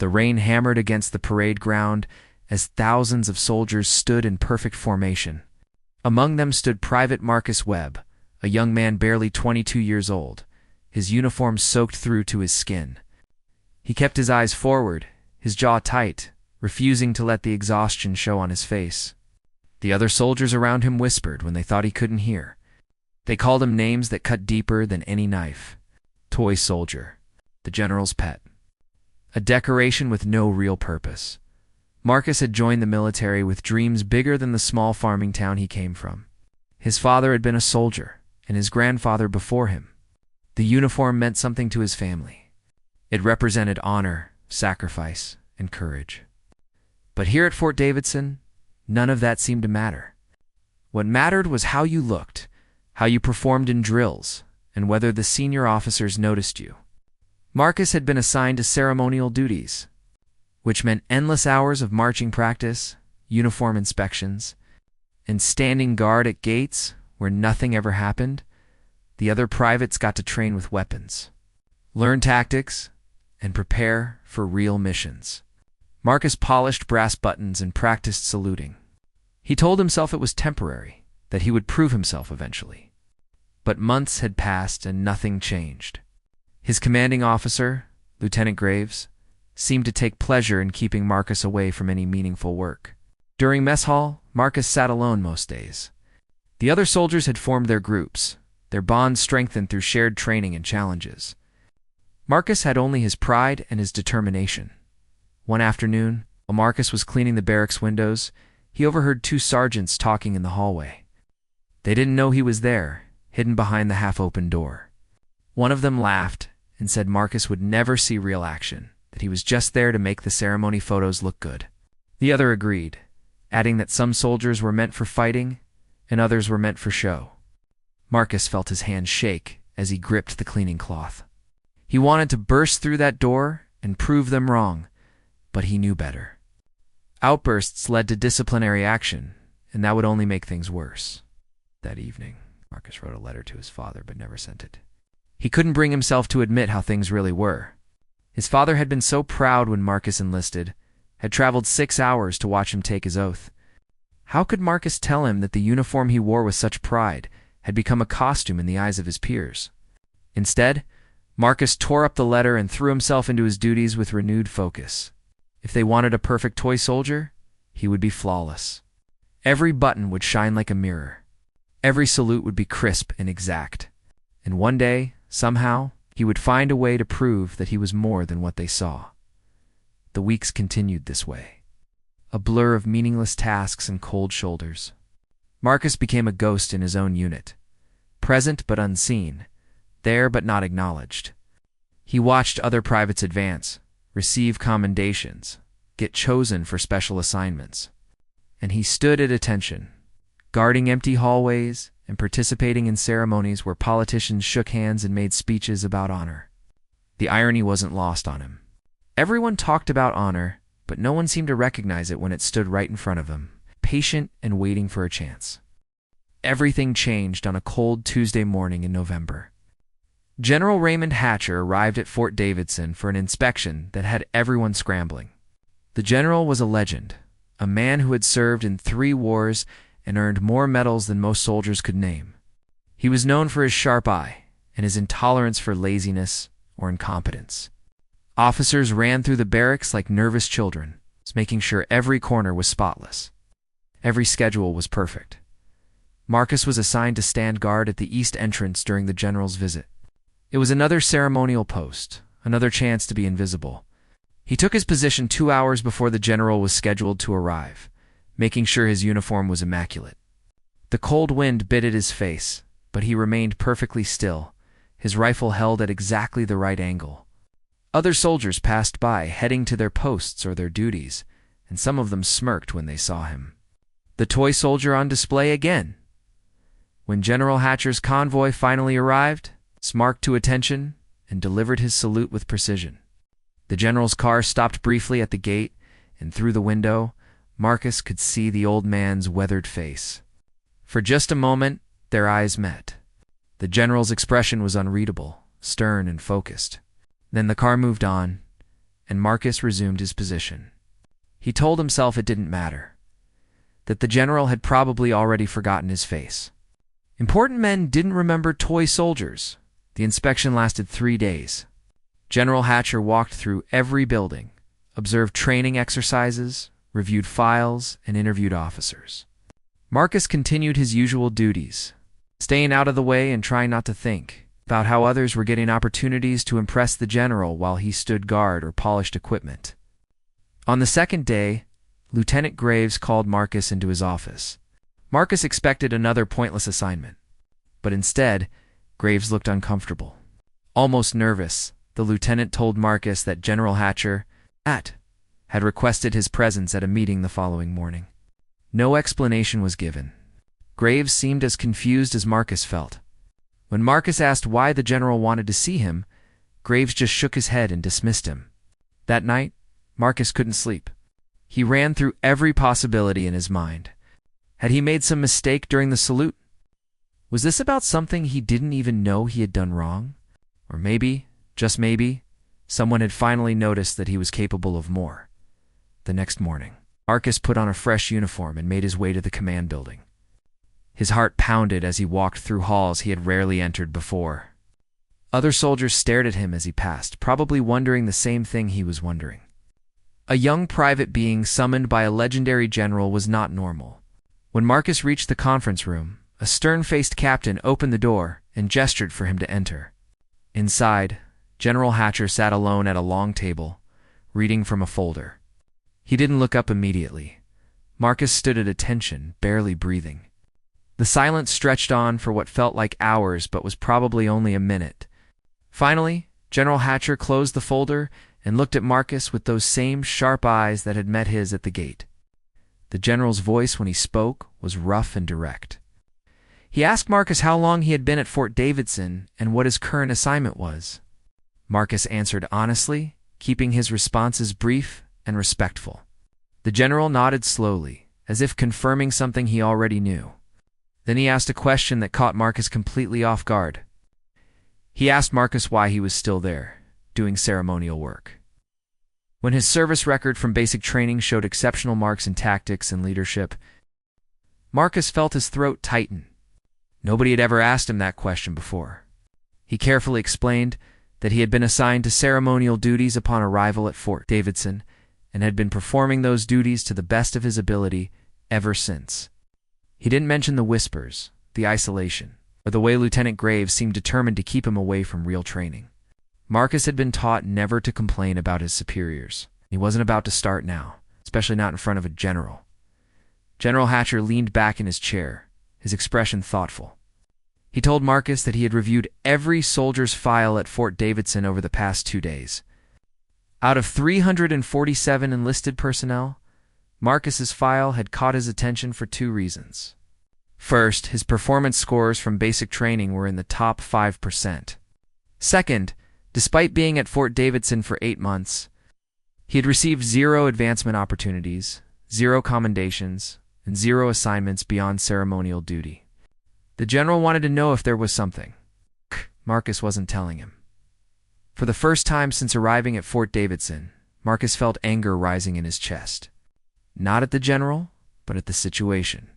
The rain hammered against the parade ground as thousands of soldiers stood in perfect formation. Among them stood Private Marcus Webb, a young man barely 22 years old, his uniform soaked through to his skin. He kept his eyes forward, his jaw tight, refusing to let the exhaustion show on his face. The other soldiers around him whispered when they thought he couldn't hear. They called him names that cut deeper than any knife. Toy soldier, the general's pet. A decoration with no real purpose. Marcus had joined the military with dreams bigger than the small farming town he came from. His father had been a soldier, and his grandfather before him. The uniform meant something to his family. It represented honor, sacrifice, and courage. But here at Fort Davidson, none of that seemed to matter. What mattered was how you looked, how you performed in drills, and whether the senior officers noticed you. Marcus had been assigned to ceremonial duties, which meant endless hours of marching practice, uniform inspections, and standing guard at gates where nothing ever happened. The other privates got to train with weapons, learn tactics, and prepare for real missions. Marcus polished brass buttons and practiced saluting. He told himself it was temporary, that he would prove himself eventually. But months had passed and nothing changed. His commanding officer, Lieutenant Graves, seemed to take pleasure in keeping Marcus away from any meaningful work. During mess hall, Marcus sat alone most days. The other soldiers had formed their groups, their bonds strengthened through shared training and challenges. Marcus had only his pride and his determination. One afternoon, while Marcus was cleaning the barracks windows, he overheard two sergeants talking in the hallway. They didn't know he was there, hidden behind the half-open door. One of them laughed and said Marcus would never see real action, that he was just there to make the ceremony photos look good. The other agreed, adding that some soldiers were meant for fighting and others were meant for show. Marcus felt his hand shake as he gripped the cleaning cloth. He wanted to burst through that door and prove them wrong, but he knew better. Outbursts led to disciplinary action, and that would only make things worse. That evening, Marcus wrote a letter to his father but never sent it. He couldn't bring himself to admit how things really were. His father had been so proud when Marcus enlisted, had traveled 6 hours to watch him take his oath. How could Marcus tell him that the uniform he wore with such pride had become a costume in the eyes of his peers? Instead, Marcus tore up the letter and threw himself into his duties with renewed focus. If they wanted a perfect toy soldier, he would be flawless. Every button would shine like a mirror. Every salute would be crisp and exact. And one day, somehow, he would find a way to prove that he was more than what they saw. The weeks continued this way, a blur of meaningless tasks and cold shoulders. Marcus became a ghost in his own unit, present but unseen, there but not acknowledged. He watched other privates advance, receive commendations, get chosen for special assignments. And he stood at attention, guarding empty hallways and participating in ceremonies where politicians shook hands and made speeches about honor. The irony wasn't lost on him. Everyone talked about honor, but no one seemed to recognize it when it stood right in front of him, patient and waiting for a chance. Everything changed on a cold Tuesday morning in November. General Raymond Hatcher arrived at Fort Davidson for an inspection that had everyone scrambling. The general was a legend, a man who had served in 3 wars and earned more medals than most soldiers could name. He was known for his sharp eye and his intolerance for laziness or incompetence. Officers ran through the barracks like nervous children, making sure every corner was spotless. Every schedule was perfect. Marcus was assigned to stand guard at the east entrance during the general's visit. It was another ceremonial post, another chance to be invisible. He took his position 2 hours before the general was scheduled to arrive, making sure his uniform was immaculate. The cold wind bit at his face, but he remained perfectly still, his rifle held at exactly the right angle. Other soldiers passed by, heading to their posts or their duties, and some of them smirked when they saw him. The toy soldier on display again. When General Hatcher's convoy finally arrived, Smark to attention and delivered his salute with precision. The general's car stopped briefly at the gate, and through the window, Marcus could see the old man's weathered face. For just a moment, their eyes met. The general's expression was unreadable, stern and focused. Then the car moved on, and Marcus resumed his position. He told himself it didn't matter, that the general had probably already forgotten his face. Important men didn't remember toy soldiers. The inspection lasted 3 days. General Hatcher walked through every building, observed training exercises, reviewed files, and interviewed officers. Marcus continued his usual duties, staying out of the way and trying not to think about how others were getting opportunities to impress the general while he stood guard or polished equipment. On the second day, Lieutenant Graves called Marcus into his office. Marcus expected another pointless assignment, but instead, Graves looked uncomfortable. Almost nervous, the lieutenant told Marcus that General Hatcher had requested his presence at a meeting the following morning. No explanation was given. Graves seemed as confused as Marcus felt. When Marcus asked why the general wanted to see him, Graves just shook his head and dismissed him. That night, Marcus couldn't sleep. He ran through every possibility in his mind. Had he made some mistake during the salute? Was this about something he didn't even know he had done wrong? Or maybe, just maybe, someone had finally noticed that he was capable of more. The next morning, Marcus put on a fresh uniform and made his way to the command building. His heart pounded as he walked through halls he had rarely entered before. Other soldiers stared at him as he passed, probably wondering the same thing he was wondering. A young private being summoned by a legendary general was not normal. When Marcus reached the conference room, a stern-faced captain opened the door and gestured for him to enter. Inside, General Hatcher sat alone at a long table, reading from a folder. He didn't look up immediately. Marcus stood at attention, barely breathing. The silence stretched on for what felt like hours but was probably only a minute. Finally, General Hatcher closed the folder and looked at Marcus with those same sharp eyes that had met his at the gate. The general's voice when he spoke was rough and direct. He asked Marcus how long he had been at Fort Davidson and what his current assignment was. Marcus answered honestly, keeping his responses brief and respectful. The general nodded slowly, as if confirming something he already knew. Then he asked a question that caught Marcus completely off guard. He asked Marcus why he was still there, doing ceremonial work. When his service record from basic training showed exceptional marks in tactics and leadership, Marcus felt his throat tighten. Nobody had ever asked him that question before. He carefully explained that he had been assigned to ceremonial duties upon arrival at Fort Davidson and had been performing those duties to the best of his ability ever since. He didn't mention the whispers, the isolation, or the way Lieutenant Graves seemed determined to keep him away from real training. Marcus had been taught never to complain about his superiors. He wasn't about to start now, especially not in front of a general. General Hatcher leaned back in his chair, his expression thoughtful. He told Marcus that he had reviewed every soldier's file at Fort Davidson over the past 2 days. Out of 347 enlisted personnel, Marcus's file had caught his attention for 2 reasons. First, his performance scores from basic training were in the top 5%. Second, despite being at Fort Davidson for 8 months, he had received 0 advancement opportunities, 0 commendations, and 0 assignments beyond ceremonial duty. The general wanted to know if there was something. Marcus wasn't telling him. For the first time since arriving at Fort Davidson, Marcus felt anger rising in his chest. Not at the general, but at the situation.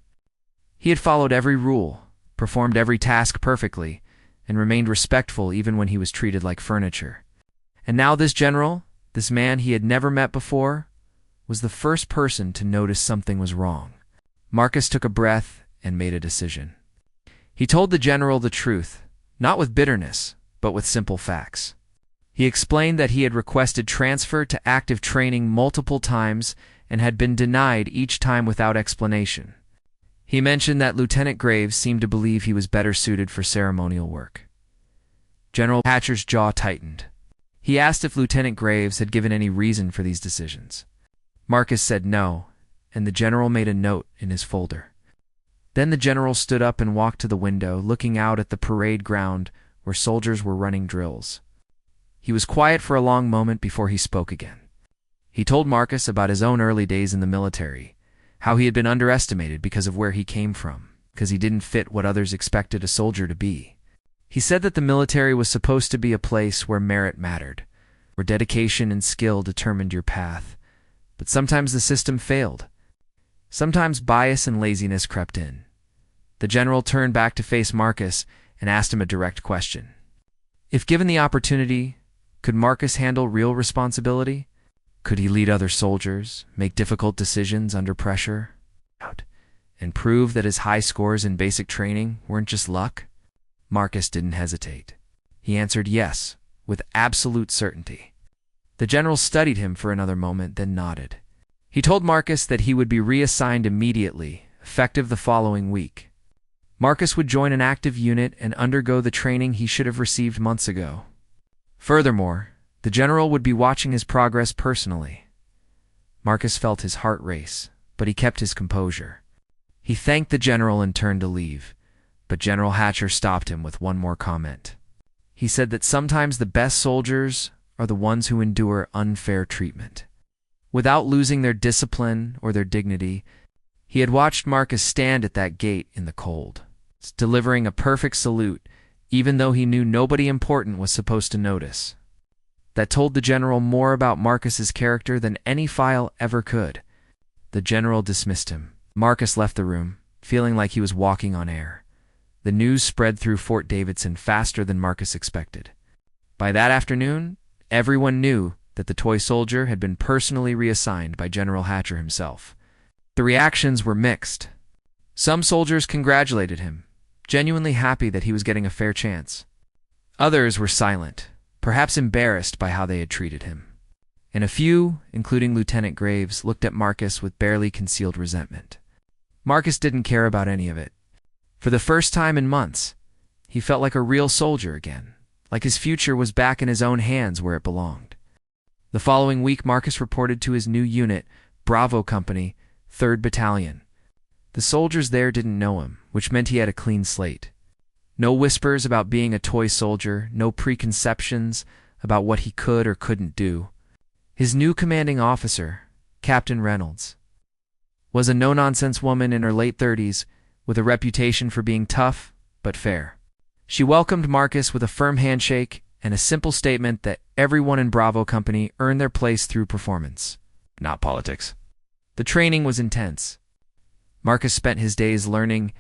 He had followed every rule, performed every task perfectly, and remained respectful even when he was treated like furniture. And now this general, this man he had never met before, was the first person to notice something was wrong. Marcus took a breath and made a decision. He told the general the truth, not with bitterness, but with simple facts. He explained that he had requested transfer to active training multiple times and had been denied each time without explanation. He mentioned that Lieutenant Graves seemed to believe he was better suited for ceremonial work. General Hatcher's jaw tightened. He asked if Lieutenant Graves had given any reason for these decisions. Marcus said no, and the general made a note in his folder. Then the general stood up and walked to the window, looking out at the parade ground where soldiers were running drills. He was quiet for a long moment before he spoke again. He told Marcus about his own early days in the military, how he had been underestimated because of where he came from, because he didn't fit what others expected a soldier to be. He said that the military was supposed to be a place where merit mattered, where dedication and skill determined your path. But sometimes the system failed. Sometimes bias and laziness crept in. The general turned back to face Marcus and asked him a direct question. If given the opportunity, could Marcus handle real responsibility? Could he lead other soldiers, make difficult decisions under pressure, and prove that his high scores in basic training weren't just luck? Marcus didn't hesitate. He answered yes, with absolute certainty. The general studied him for another moment, then nodded. He told Marcus that he would be reassigned immediately, effective the following week. Marcus would join an active unit and undergo the training he should have received months ago. Furthermore, the general would be watching his progress personally. Marcus felt his heart race, but he kept his composure. He thanked the general and turned to leave, but General Hatcher stopped him with one more comment. He said that sometimes the best soldiers are the ones who endure unfair treatment. Without losing their discipline or their dignity, he had watched Marcus stand at that gate in the cold, delivering a perfect salute, even though he knew nobody important was supposed to notice. That told the general more about Marcus's character than any file ever could. The general dismissed him. Marcus left the room, feeling like he was walking on air. The news spread through Fort Davidson faster than Marcus expected. By that afternoon, everyone knew that the toy soldier had been personally reassigned by General Hatcher himself. The reactions were mixed. Some soldiers congratulated him, genuinely happy that he was getting a fair chance. Others were silent, perhaps embarrassed by how they had treated him. And a few, including Lieutenant Graves, looked at Marcus with barely concealed resentment. Marcus didn't care about any of it. For the first time in months, he felt like a real soldier again, like his future was back in his own hands where it belonged. The following week, Marcus reported to his new unit, Bravo Company, 3rd Battalion. The soldiers there didn't know him, which meant he had a clean slate. No whispers about being a toy soldier, no preconceptions about what he could or couldn't do. His new commanding officer, Captain Reynolds, was a no-nonsense woman in her late 30s with a reputation for being tough but fair. She welcomed Marcus with a firm handshake and a simple statement that everyone in Bravo Company earned their place through performance, not politics. The training was intense. Marcus spent his days learning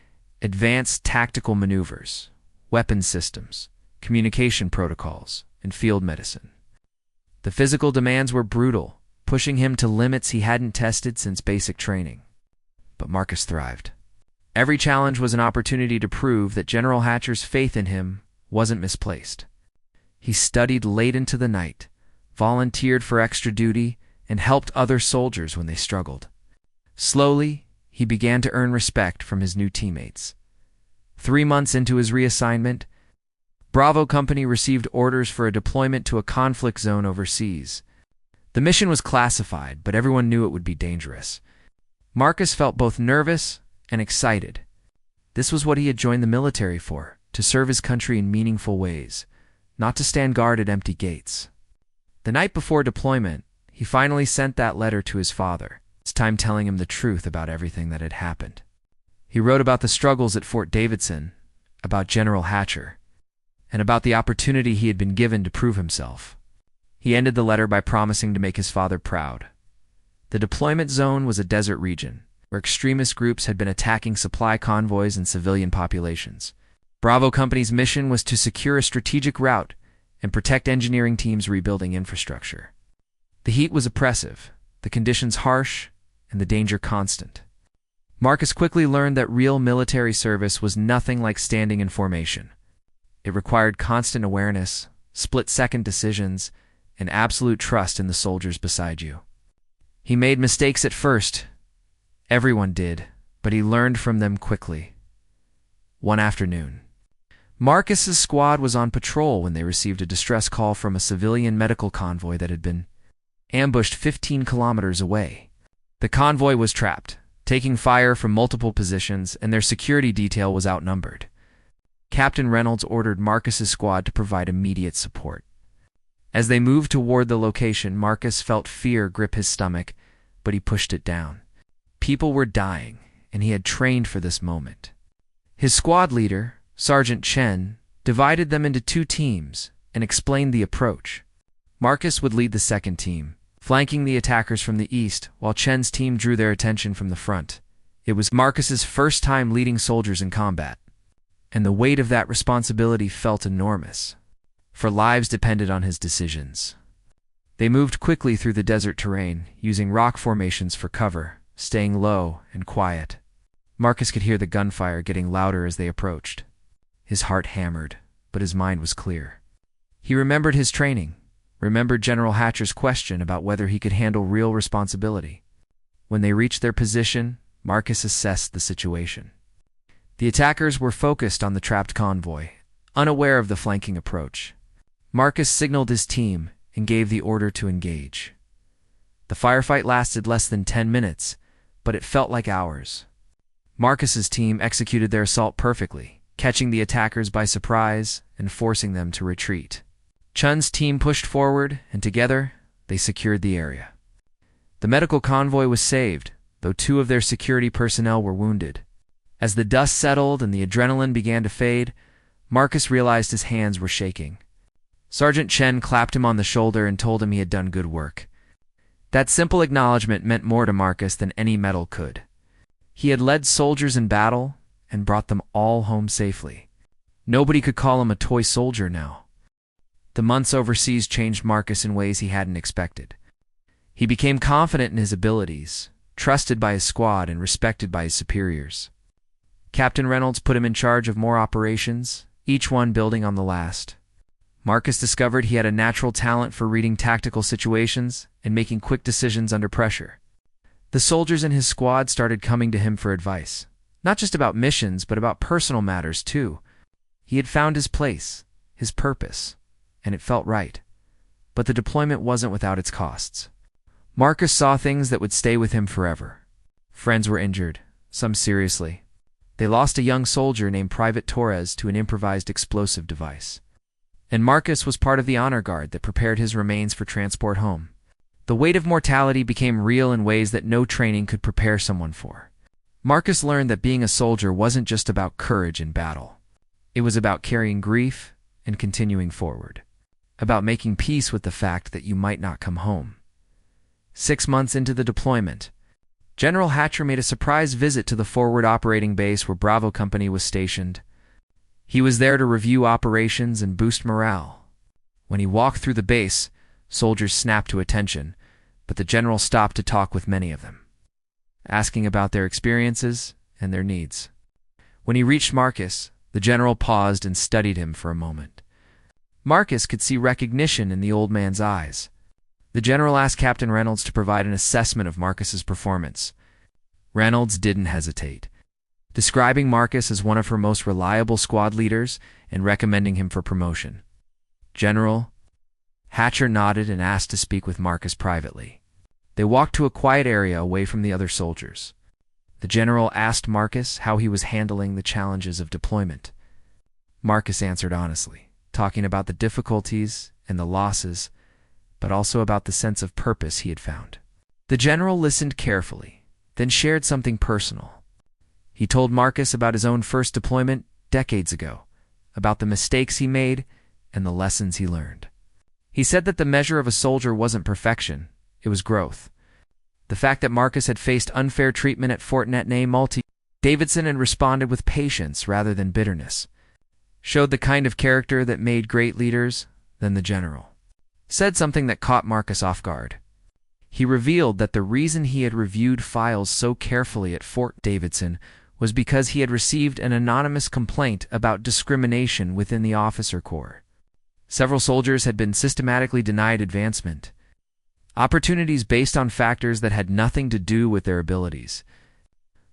advanced tactical maneuvers, weapons systems, communication protocols, and field medicine. The physical demands were brutal, pushing him to limits he hadn't tested since basic training. But Marcus thrived. Every challenge was an opportunity to prove that General Hatcher's faith in him wasn't misplaced. He studied late into the night, volunteered for extra duty, and helped other soldiers when they struggled. Slowly, he began to earn respect from his new teammates. 3 months into his reassignment, Bravo Company received orders for a deployment to a conflict zone overseas. The mission was classified, but everyone knew it would be dangerous. Marcus felt both nervous and excited. This was what he had joined the military for, to serve his country in meaningful ways, not to stand guard at empty gates. The night before deployment, he finally sent that letter to his father, this time telling him the truth about everything that had happened. He wrote about the struggles at Fort Davidson, about General Hatcher, and about the opportunity he had been given to prove himself. He ended the letter by promising to make his father proud. The deployment zone was a desert region, where extremist groups had been attacking supply convoys and civilian populations. Bravo Company's mission was to secure a strategic route and protect engineering teams rebuilding infrastructure. The heat was oppressive, the conditions harsh, and the danger constant. Marcus quickly learned that real military service was nothing like standing in formation. It required constant awareness, split-second decisions, and absolute trust in the soldiers beside you. He made mistakes at first. Everyone did, but he learned from them quickly. One afternoon, Marcus's squad was on patrol when they received a distress call from a civilian medical convoy that had been ambushed 15 kilometers away. The convoy was trapped, taking fire from multiple positions, and their security detail was outnumbered. Captain Reynolds ordered Marcus's squad to provide immediate support. As they moved toward the location, Marcus felt fear grip his stomach, but he pushed it down. People were dying, and he had trained for this moment. His squad leader, Sergeant Chen, divided them into 2 teams and explained the approach. Marcus would lead the second team, flanking the attackers from the east, while Chen's team drew their attention from the front. It was Marcus's first time leading soldiers in combat, and the weight of that responsibility felt enormous, for lives depended on his decisions. They moved quickly through the desert terrain, using rock formations for cover, staying low and quiet. Marcus could hear the gunfire getting louder as they approached. His heart hammered, but his mind was clear. He remembered his training, remembered General Hatcher's question about whether he could handle real responsibility. When they reached their position, Marcus assessed the situation. The attackers were focused on the trapped convoy, unaware of the flanking approach. Marcus signaled his team and gave the order to engage. The firefight lasted less than 10 minutes, but it felt like hours. Marcus's team executed their assault perfectly, catching the attackers by surprise and forcing them to retreat. Chen's team pushed forward, and together, they secured the area. The medical convoy was saved, though 2 of their security personnel were wounded. As the dust settled and the adrenaline began to fade, Marcus realized his hands were shaking. Sergeant Chen clapped him on the shoulder and told him he had done good work. That simple acknowledgement meant more to Marcus than any medal could. He had led soldiers in battle and brought them all home safely. Nobody could call him a toy soldier now. The months overseas changed Marcus in ways he hadn't expected. He became confident in his abilities, trusted by his squad and respected by his superiors. Captain Reynolds put him in charge of more operations, each one building on the last. Marcus discovered he had a natural talent for reading tactical situations and making quick decisions under pressure. The soldiers in his squad started coming to him for advice, not just about missions, but about personal matters too. He had found his place, his purpose, and it felt right. But the deployment wasn't without its costs. Marcus saw things that would stay with him forever. Friends were injured, some seriously. They lost a young soldier named Private Torres to an improvised explosive device. And Marcus was part of the honor guard that prepared his remains for transport home. The weight of mortality became real in ways that no training could prepare someone for. Marcus learned that being a soldier wasn't just about courage in battle. It was about carrying grief and continuing forward. About making peace with the fact that you might not come home. 6 months into the deployment, General Hatcher made a surprise visit to the forward operating base where Bravo Company was stationed. He was there to review operations and boost morale. When he walked through the base, soldiers snapped to attention, but the general stopped to talk with many of them, asking about their experiences and their needs. When he reached Marcus, the general paused and studied him for a moment. Marcus could see recognition in the old man's eyes. The general asked Captain Reynolds to provide an assessment of Marcus's performance. Reynolds didn't hesitate, describing Marcus as one of her most reliable squad leaders and recommending him for promotion. General, Hatcher nodded and asked to speak with Marcus privately. They walked to a quiet area away from the other soldiers. The general asked Marcus how he was handling the challenges of deployment. Marcus answered honestly, talking about the difficulties and the losses, but also about the sense of purpose he had found. The general listened carefully, then shared something personal. He told Marcus about his own first deployment decades ago, about the mistakes he made and the lessons he learned. He said that the measure of a soldier wasn't perfection, it was growth. The fact that Marcus had faced unfair treatment at Fort Netne Davidson and responded with patience rather than bitterness, showed the kind of character that made great leaders. Then the general said something that caught Marcus off guard. He revealed that the reason he had reviewed files so carefully at Fort Davidson was because he had received an anonymous complaint about discrimination within the officer corps. Several soldiers had been systematically denied advancement, opportunities based on factors that had nothing to do with their abilities.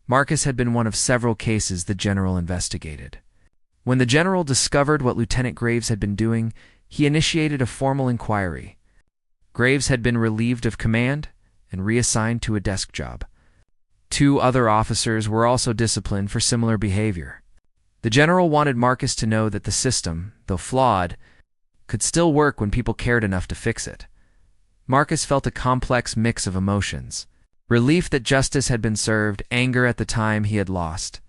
Marcus had been one of several cases the general investigated. When the general discovered what Lieutenant Graves had been doing, he initiated a formal inquiry. Graves had been relieved of command and reassigned to a desk job. 2 other officers were also disciplined for similar behavior. The general wanted Marcus to know that the system, though flawed, could still work when people cared enough to fix it. Marcus felt a complex mix of emotions: relief that justice had been served, anger at the time he had lost,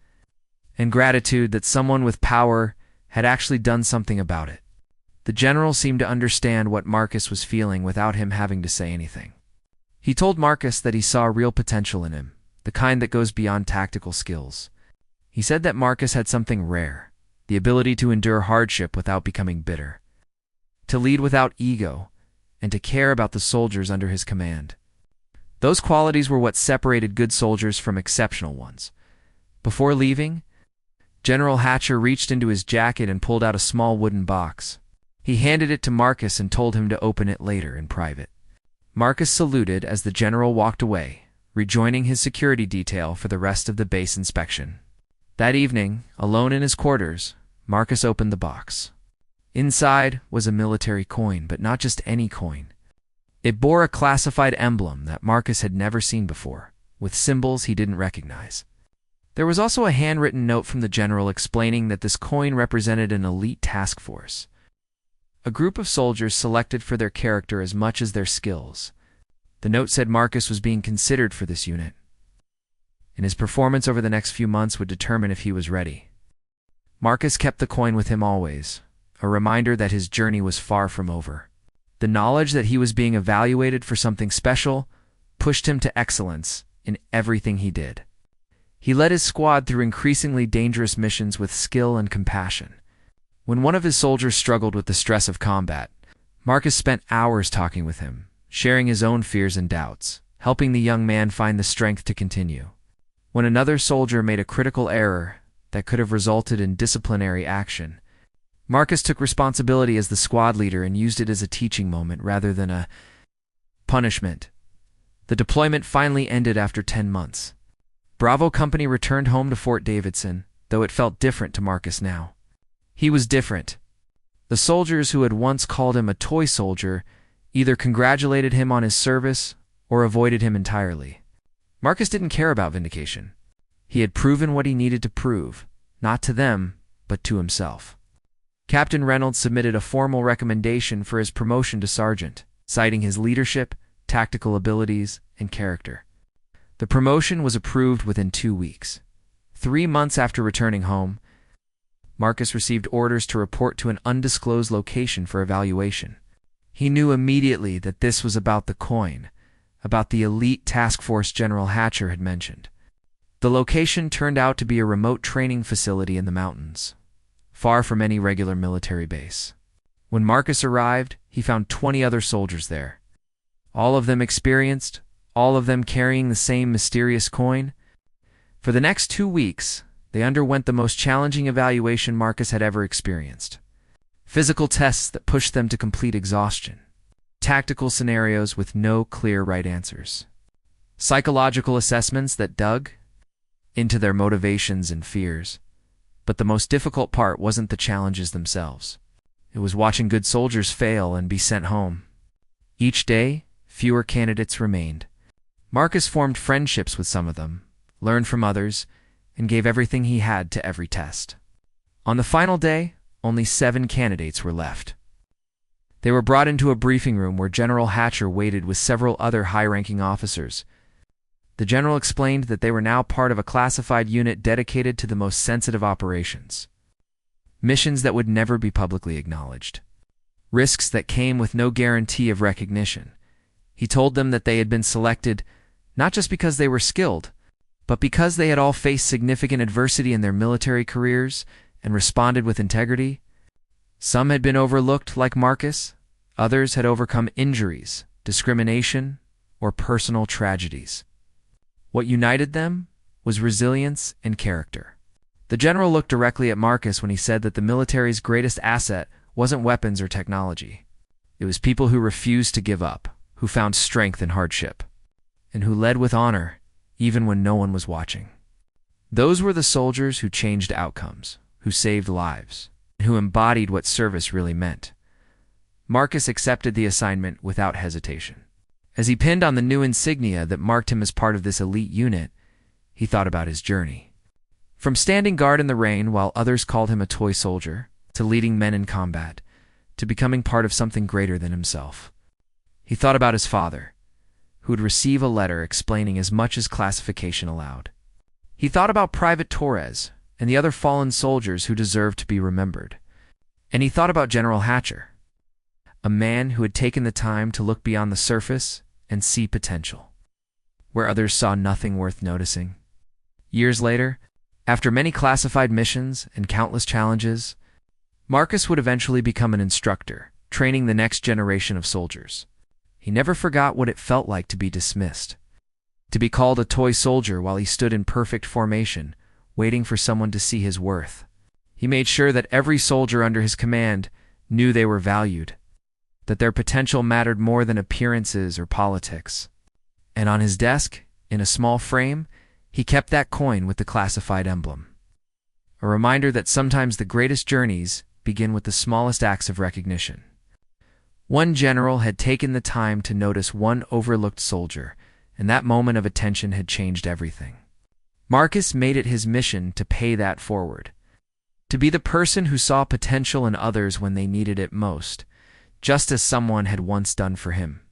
and gratitude that someone with power had actually done something about it. The general seemed to understand what Marcus was feeling without him having to say anything. He told Marcus that he saw real potential in him, the kind that goes beyond tactical skills. He said that Marcus had something rare, the ability to endure hardship without becoming bitter, to lead without ego, and to care about the soldiers under his command. Those qualities were what separated good soldiers from exceptional ones. Before leaving, General Hatcher reached into his jacket and pulled out a small wooden box. He handed it to Marcus and told him to open it later in private. Marcus saluted as the general walked away, rejoining his security detail for the rest of the base inspection. That evening, alone in his quarters, Marcus opened the box. Inside was a military coin, but not just any coin. It bore a classified emblem that Marcus had never seen before, with symbols he didn't recognize. There was also a handwritten note from the general explaining that this coin represented an elite task force, a group of soldiers selected for their character as much as their skills. The note said Marcus was being considered for this unit, and his performance over the next few months would determine if he was ready. Marcus kept the coin with him always, a reminder that his journey was far from over. The knowledge that he was being evaluated for something special pushed him to excellence in everything he did. He led his squad through increasingly dangerous missions with skill and compassion. When one of his soldiers struggled with the stress of combat, Marcus spent hours talking with him, sharing his own fears and doubts, helping the young man find the strength to continue. When another soldier made a critical error that could have resulted in disciplinary action, Marcus took responsibility as the squad leader and used it as a teaching moment rather than a punishment. The deployment finally ended after 10 months. Bravo Company returned home to Fort Davidson, though it felt different to Marcus now. He was different. The soldiers who had once called him a toy soldier either congratulated him on his service or avoided him entirely. Marcus didn't care about vindication. He had proven what he needed to prove, not to them, but to himself. Captain Reynolds submitted a formal recommendation for his promotion to sergeant, citing his leadership, tactical abilities, and character. The promotion was approved within 2 weeks. 3 months after returning home, Marcus received orders to report to an undisclosed location for evaluation. He knew immediately that this was about the coin, about the elite task force General Hatcher had mentioned. The location turned out to be a remote training facility in the mountains, far from any regular military base. When Marcus arrived, he found 20 other soldiers there. All of them experienced, all of them carrying the same mysterious coin. For the next 2 weeks, they underwent the most challenging evaluation Marcus had ever experienced. Physical tests that pushed them to complete exhaustion. Tactical scenarios with no clear right answers. Psychological assessments that dug into their motivations and fears. But the most difficult part wasn't the challenges themselves. It was watching good soldiers fail and be sent home. Each day, fewer candidates remained. Marcus formed friendships with some of them, learned from others, and gave everything he had to every test. On the final day, only 7 candidates were left. They were brought into a briefing room where General Hatcher waited with several other high-ranking officers. The general explained that they were now part of a classified unit dedicated to the most sensitive operations. Missions that would never be publicly acknowledged. Risks that came with no guarantee of recognition. He told them that they had been selected not just because they were skilled, but because they had all faced significant adversity in their military careers and responded with integrity. Some had been overlooked like Marcus, others had overcome injuries, discrimination, or personal tragedies. What united them was resilience and character. The general looked directly at Marcus when he said that the military's greatest asset wasn't weapons or technology. It was people who refused to give up, who found strength in hardship, and who led with honor even when no one was watching. Those were the soldiers who changed outcomes, who saved lives, and who embodied what service really meant. Marcus accepted the assignment without hesitation. As he pinned on the new insignia that marked him as part of this elite unit, he thought about his journey. From standing guard in the rain while others called him a toy soldier, to leading men in combat, to becoming part of something greater than himself. He thought about his father, who would receive a letter explaining as much as classification allowed. He thought about Private Torres and the other fallen soldiers who deserved to be remembered. And he thought about General Hatcher, a man who had taken the time to look beyond the surface and see potential, where others saw nothing worth noticing. Years later, after many classified missions and countless challenges, Marcus would eventually become an instructor, training the next generation of soldiers. He never forgot what it felt like to be dismissed, to be called a toy soldier while he stood in perfect formation, waiting for someone to see his worth. He made sure that every soldier under his command knew they were valued, that their potential mattered more than appearances or politics. And on his desk, in a small frame, he kept that coin with the classified emblem. A reminder that sometimes the greatest journeys begin with the smallest acts of recognition. One general had taken the time to notice one overlooked soldier, and that moment of attention had changed everything. Marcus made it his mission to pay that forward, to be the person who saw potential in others when they needed it most, just as someone had once done for him.